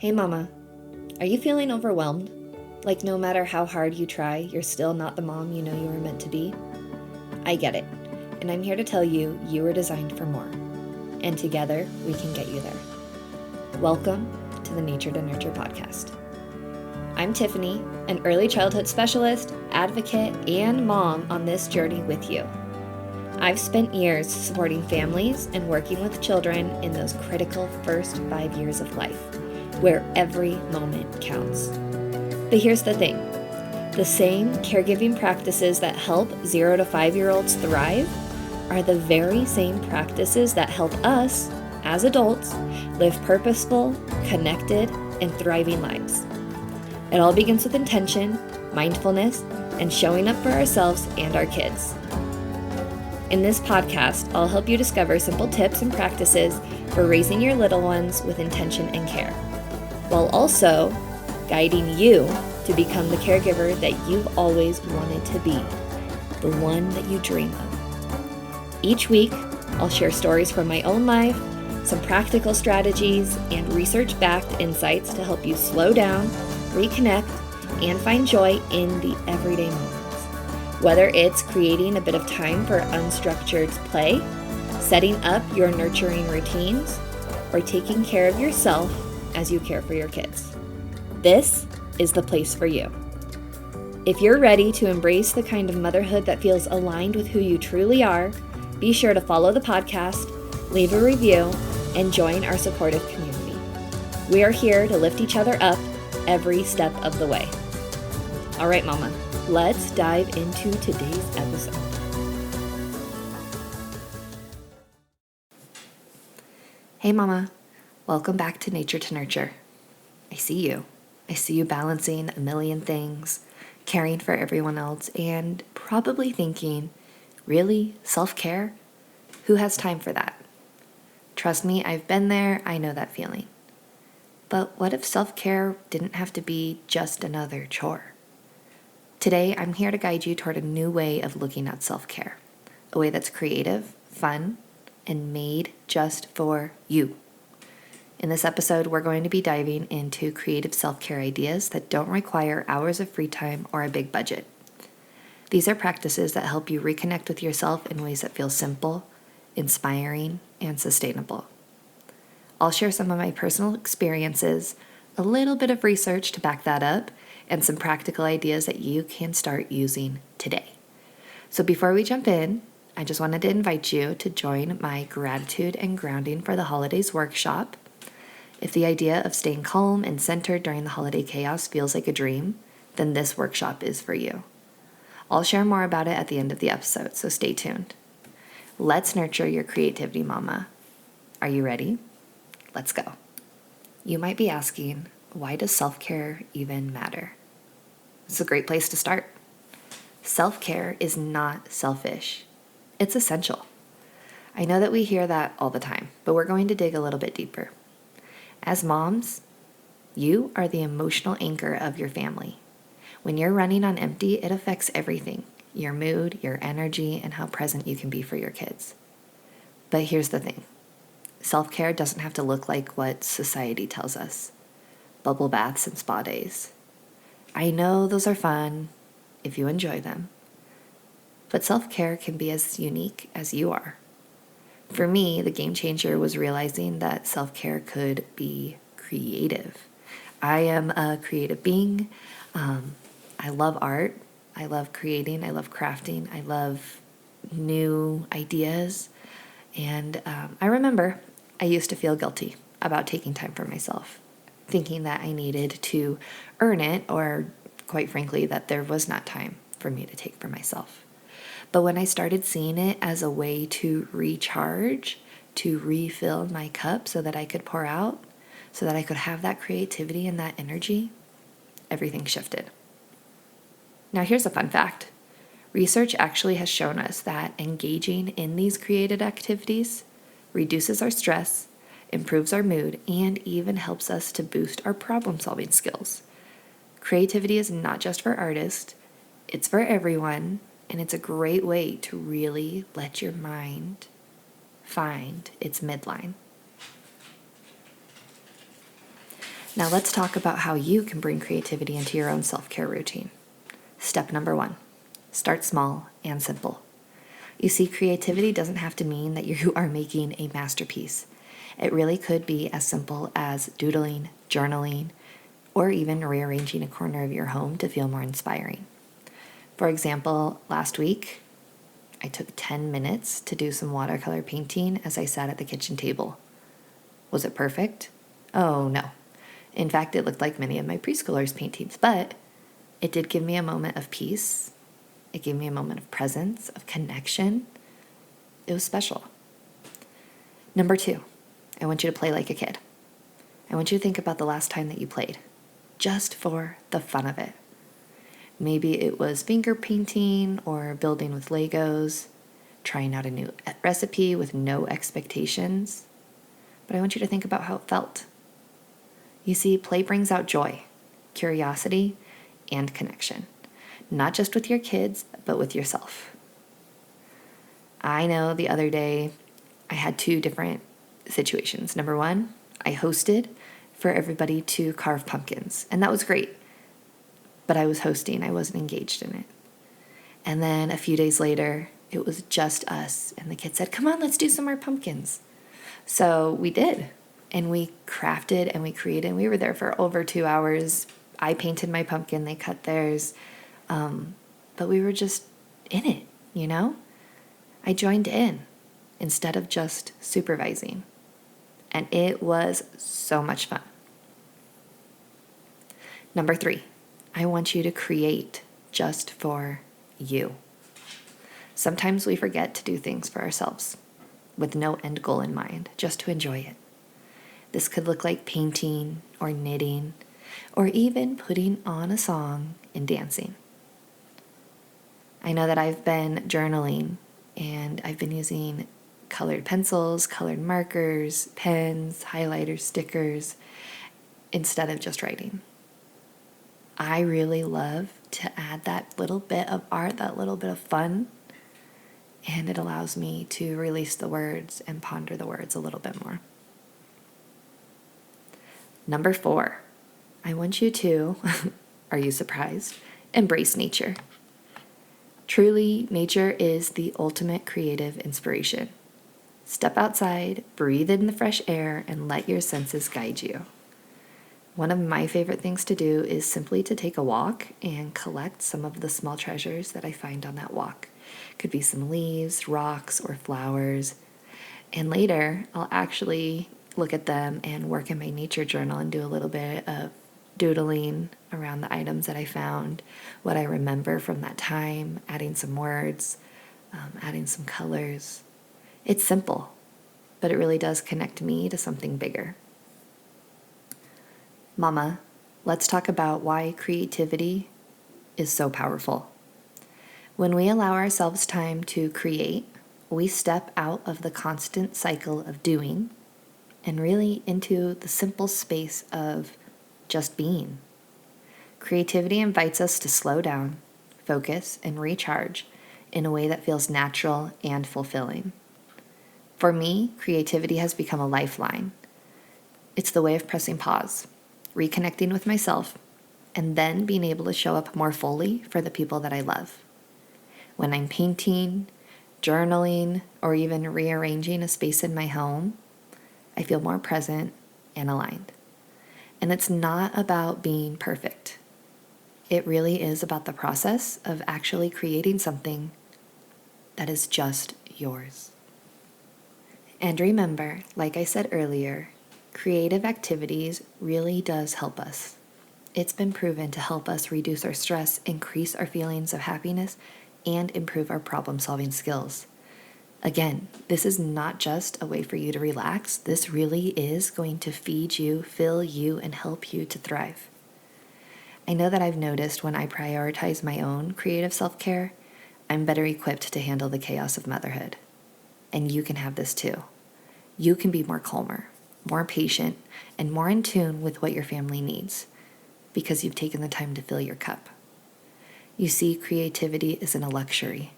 Hey mama, are you feeling overwhelmed? Like no matter how hard you try, you're still not the mom you know you were meant to be? I get it, and I'm here to tell you you were designed for more, and together we can get you there. Welcome to the Nature to Nurture podcast. I'm Tiffany, an early childhood specialist, advocate, and mom on this journey with you. I've spent years supporting families and working with children in those critical first 5 years of life, where every moment counts. But here's the thing. The same caregiving practices that help 0 to 5-year-olds thrive are the very same practices that help us, as adults, live purposeful, connected, and thriving lives. It all begins with intention, mindfulness, and showing up for ourselves and our kids. In this podcast, I'll help you discover simple tips and practices for raising your little ones with intention and care, while also guiding you to become the caregiver that you've always wanted to be, the one that you dream of. Each week, I'll share stories from my own life, some practical strategies, and research-backed insights to help you slow down, reconnect, and find joy in the everyday moments. Whether it's creating a bit of time for unstructured play, setting up your nurturing routines, or taking care of yourself as you care for your kids. This is the place for you. If you're ready to embrace the kind of motherhood that feels aligned with who you truly are, be sure to follow the podcast, leave a review, and join our supportive community. We are here to lift each other up every step of the way. All right, Mama, let's dive into today's episode. Hey, Mama. Welcome back to Nature to Nurture. I see you. I see you balancing a million things, caring for everyone else, and probably thinking, really, self-care? Who has time for that? Trust me, I've been there. I know that feeling. But what if self-care didn't have to be just another chore? Today, I'm here to guide you toward a new way of looking at self-care, a way that's creative, fun, and made just for you. In this episode, we're going to be diving into creative self-care ideas that don't require hours of free time or a big budget. These are practices that help you reconnect with yourself in ways that feel simple, inspiring, and sustainable. I'll share some of my personal experiences, a little bit of research to back that up, and some practical ideas that you can start using today. So before we jump in, I just wanted to invite you to join my Gratitude and Grounding for the Holidays workshop. If the idea of staying calm and centered during the holiday chaos feels like a dream, then this workshop is for you. I'll share more about it at the end of the episode, so stay tuned. Let's nurture your creativity, Mama. Are you ready? Let's go. You might be asking, why does self-care even matter? It's a great place to start. Self-care is not selfish. It's essential. I know that we hear that all the time, but we're going to dig a little bit deeper. As moms, you are the emotional anchor of your family. When you're running on empty, it affects everything, your mood, your energy, and how present you can be for your kids. But here's the thing. Self-care doesn't have to look like what society tells us. Bubble baths and spa days. I know those are fun if you enjoy them, but self-care can be as unique as you are. For me, the game changer was realizing that self-care could be creative. I am a creative being. I love art. I love creating. I love crafting. I love new ideas. And I remember I used to feel guilty about taking time for myself, thinking that I needed to earn it, or quite frankly, that there was not time for me to take for myself. But when I started seeing it as a way to recharge, to refill my cup so that I could pour out, so that I could have that creativity and that energy, everything shifted. Now here's a fun fact. Research actually has shown us that engaging in these creative activities reduces our stress, improves our mood, and even helps us to boost our problem-solving skills. Creativity is not just for artists, it's for everyone, and it's a great way to really let your mind find its midline. Now let's talk about how you can bring creativity into your own self-care routine. Step number 1, start small and simple. You see, creativity doesn't have to mean that you are making a masterpiece. It really could be as simple as doodling, journaling, or even rearranging a corner of your home to feel more inspiring. For example, last week, I took 10 minutes to do some watercolor painting as I sat at the kitchen table. Was it perfect? Oh, no. In fact, it looked like many of my preschoolers' paintings, but it did give me a moment of peace. It gave me a moment of presence, of connection. It was special. Number 2, I want you to play like a kid. I want you to think about the last time that you played, just for the fun of it. Maybe it was finger painting or building with Legos, trying out a new recipe with no expectations. But I want you to think about how it felt. You see, play brings out joy, curiosity, and connection, not just with your kids, but with yourself. I know the other day I had 2 different situations. Number 1, I hosted for everybody to carve pumpkins, and that was great. But I was hosting, I wasn't engaged in it. And then a few days later, it was just us, and the kids said, "Come on, let's do some more pumpkins." So we did, and we crafted and we created, and we were there for over 2 hours. I painted my pumpkin, they cut theirs, but we were just in it, you know? I joined in instead of just supervising, and it was so much fun. Number 3, I want you to create just for you. Sometimes we forget to do things for ourselves with no end goal in mind, just to enjoy it. This could look like painting or knitting or even putting on a song and dancing. I know that I've been journaling and I've been using colored pencils, colored markers, pens, highlighters, stickers, instead of just writing. I really love to add that little bit of art, that little bit of fun, and it allows me to release the words and ponder the words a little bit more. Number 4, I want you to, are you surprised? Embrace nature. Truly, nature is the ultimate creative inspiration. Step outside, breathe in the fresh air, and let your senses guide you. One of my favorite things to do is simply to take a walk and collect some of the small treasures that I find on that walk. Could be some leaves, rocks, or flowers. And later, I'll actually look at them and work in my nature journal and do a little bit of doodling around the items that I found, what I remember from that time, adding some words, adding some colors. It's simple, but it really does connect me to something bigger. Mama, let's talk about why creativity is so powerful. When we allow ourselves time to create, we step out of the constant cycle of doing and really into the simple space of just being. Creativity invites us to slow down, focus, and recharge in a way that feels natural and fulfilling. For me, creativity has become a lifeline. It's the way of pressing pause, reconnecting with myself, and then being able to show up more fully for the people that I love. When I'm painting, journaling, or even rearranging a space in my home, I feel more present and aligned. And it's not about being perfect. It really is about the process of actually creating something that is just yours. And remember, like I said earlier, creative activities really does help us. It's been proven to help us reduce our stress, increase our feelings of happiness, and improve our problem-solving skills. Again, this is not just a way for you to relax. This really is going to feed you, fill you, and help you to thrive. I know that I've noticed when I prioritize my own creative self-care, I'm better equipped to handle the chaos of motherhood. And you can have this too. You can be more calmer, more patient, and more in tune with what your family needs because you've taken the time to fill your cup. You see, creativity isn't a luxury.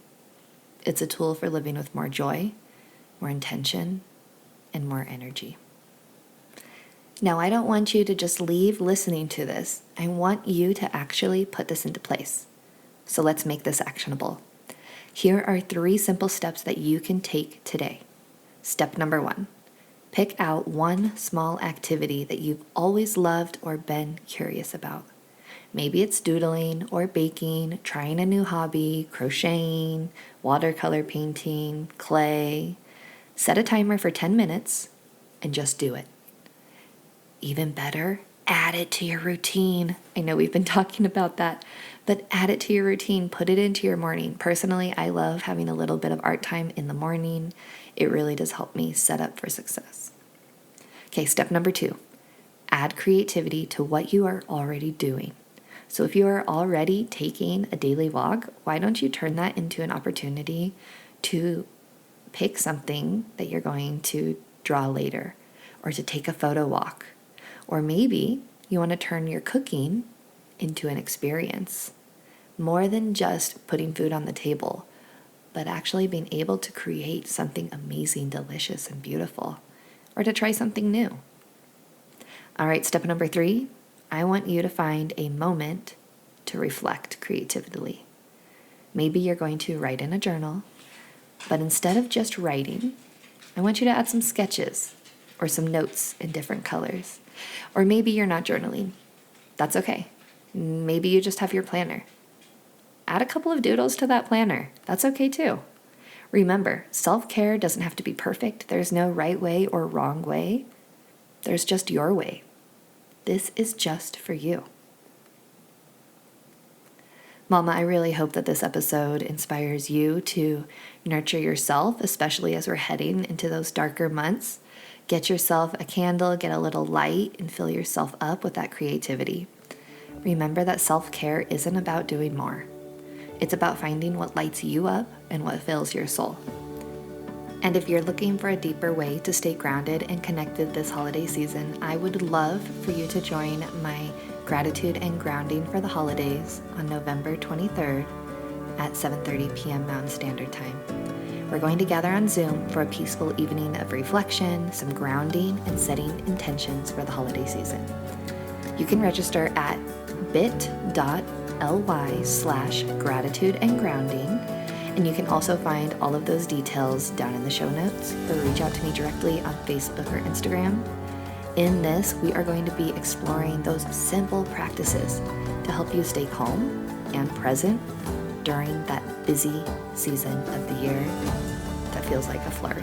It's a tool for living with more joy, more intention, and more energy. Now, I don't want you to just leave listening to this. I want you to actually put this into place. So let's make this actionable. Here are 3 simple steps that you can take today. Step number 1, pick out one small activity that you've always loved or been curious about. Maybe it's doodling or baking, trying a new hobby, crocheting, watercolor painting, clay. Set a timer for 10 minutes and just do it. Even better, add it to your routine. I know we've been talking about that, but add it to your routine. Put it into your morning. Personally, I love having a little bit of art time in the morning. It really does help me set up for success. Okay, step number 2, add creativity to what you are already doing. So if you are already taking a daily walk, why don't you turn that into an opportunity to pick something that you're going to draw later, or to take a photo walk. Or maybe you want to turn your cooking into an experience. More than just putting food on the table, but actually being able to create something amazing, delicious, and beautiful, or to try something new. All right, step number 3, I want you to find a moment to reflect creatively. Maybe you're going to write in a journal, but instead of just writing, I want you to add some sketches or some notes in different colors. Or maybe you're not journaling. That's okay. Maybe you just have your planner. Add a couple of doodles to that planner. That's okay too. Remember, self-care doesn't have to be perfect. There's no right way or wrong way. There's just your way. This is just for you. Mama, I really hope that this episode inspires you to nurture yourself, especially as we're heading into those darker months. Get yourself a candle, get a little light, and fill yourself up with that creativity. Remember that self-care isn't about doing more. It's about finding what lights you up and what fills your soul. And if you're looking for a deeper way to stay grounded and connected this holiday season, I would love for you to join my Gratitude and Grounding for the Holidays on November 23rd at 7:30 p.m. Mountain Standard Time. We're going to gather on Zoom for a peaceful evening of reflection, some grounding, and setting intentions for the holiday season. You can register at bit.ly/gratitude and grounding, and you can also find all of those details down in the show notes, or reach out to me directly on Facebook or Instagram. In this, we are going to be exploring those simple practices to help you stay calm and present during that busy season of the year that feels like a flurry.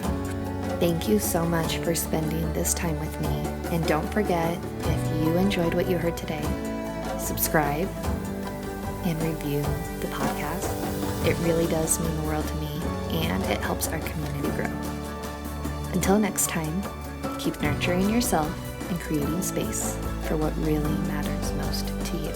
Thank you so much for spending this time with me. And don't forget, if you enjoyed what you heard today, subscribe and review the podcast. It really does mean the world to me, and it helps our community grow. Until next time, keep nurturing yourself and creating space for what really matters most to you.